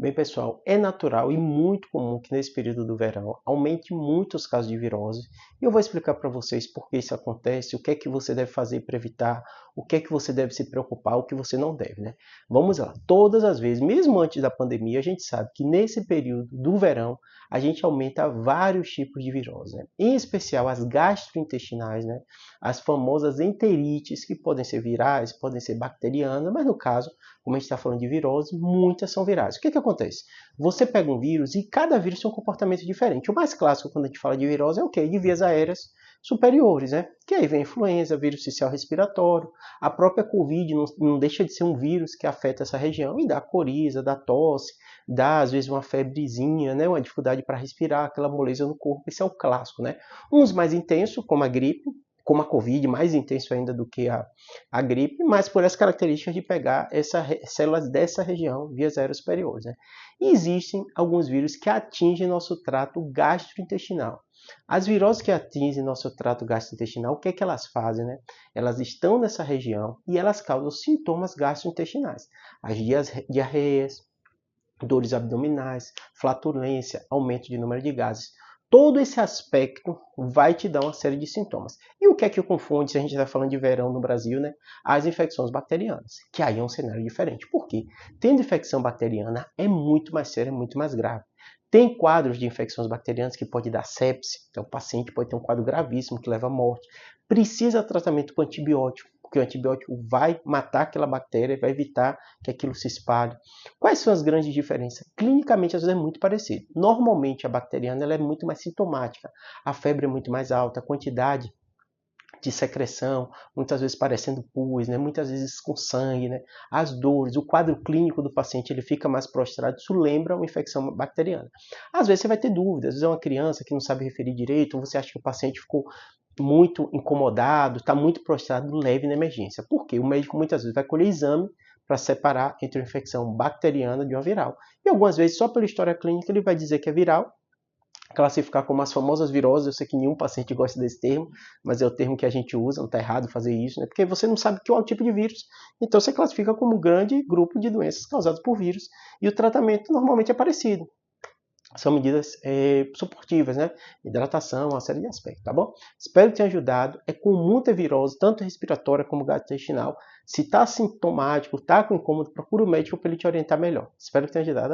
Bem, pessoal, é natural e muito comum que nesse período do verão aumente muito os casos de virose. E eu vou explicar para vocês por que isso acontece, o que é que você deve fazer para evitar, o que é que você deve se preocupar, o que você não deve, né? Vamos lá. Todas as vezes, mesmo antes da pandemia, a gente sabe que nesse período do verão a gente aumenta vários tipos de virose, né? Em especial as gastrointestinais, né? As famosas enterites, que podem ser virais, podem ser bacterianas, mas no caso, como a gente está falando de virose, muitas são virais. O que acontece? Você pega um vírus e cada vírus tem um comportamento diferente. O mais clássico quando a gente fala de virose é o quê? De vias aéreas superiores, né? Que aí vem a influenza, vírus social respiratório, a própria Covid não deixa de ser um vírus que afeta essa região e dá coriza, dá tosse, dá às vezes uma febrezinha, né? Uma dificuldade para respirar, aquela moleza no corpo, esse é o clássico, né? Uns mais intensos, como a gripe, como a Covid, mais intenso ainda do que a gripe, mas por as características de pegar células dessa região, vias aéreas superiores, né? E existem alguns vírus que atingem nosso trato gastrointestinal. As viroses que atingem nosso trato gastrointestinal, o que é que elas fazem, né? Elas estão nessa região e elas causam sintomas gastrointestinais. As diarreias, dores abdominais, flatulência, aumento de número de gases. Todo esse aspecto vai te dar uma série de sintomas. E o que é que confunde, se a gente está falando de verão no Brasil, né? As infecções bacterianas, que aí é um cenário diferente. Por quê? Tendo infecção bacteriana é muito mais sério, é muito mais grave. Tem quadros de infecções bacterianas que pode dar sepse, então o paciente pode ter um quadro gravíssimo que leva à morte. Precisa tratamento com antibiótico, porque o antibiótico vai matar aquela bactéria, vai evitar que aquilo se espalhe. Quais são as grandes diferenças? Clinicamente, às vezes é muito parecido. Normalmente, a bacteriana ela é muito mais sintomática. A febre é muito mais alta, a quantidade de secreção, muitas vezes parecendo pus, né? Muitas vezes com sangue, né? As dores, o quadro clínico do paciente ele fica mais prostrado, isso lembra uma infecção bacteriana. Às vezes você vai ter dúvidas, às vezes é uma criança que não sabe referir direito, ou você acha que o paciente ficou muito incomodado, está muito prostrado, leve na emergência. Por quê? O médico muitas vezes vai colher exame para separar entre uma infecção bacteriana de uma viral. E algumas vezes, só pela história clínica, ele vai dizer que é viral, classificar como as famosas viroses. Eu sei que nenhum paciente gosta desse termo, mas é o termo que a gente usa, não está errado fazer isso, né? Porque você não sabe qual é o tipo de vírus, então você classifica como um grande grupo de doenças causadas por vírus, e o tratamento normalmente é parecido. São medidas suportivas, né? Hidratação, uma série de aspectos, tá bom? Espero que tenha ajudado. É com muita virose, tanto respiratória como gastrointestinal. Se está sintomático, está com incômodo, procura o médico para ele te orientar melhor. Espero que tenha ajudado.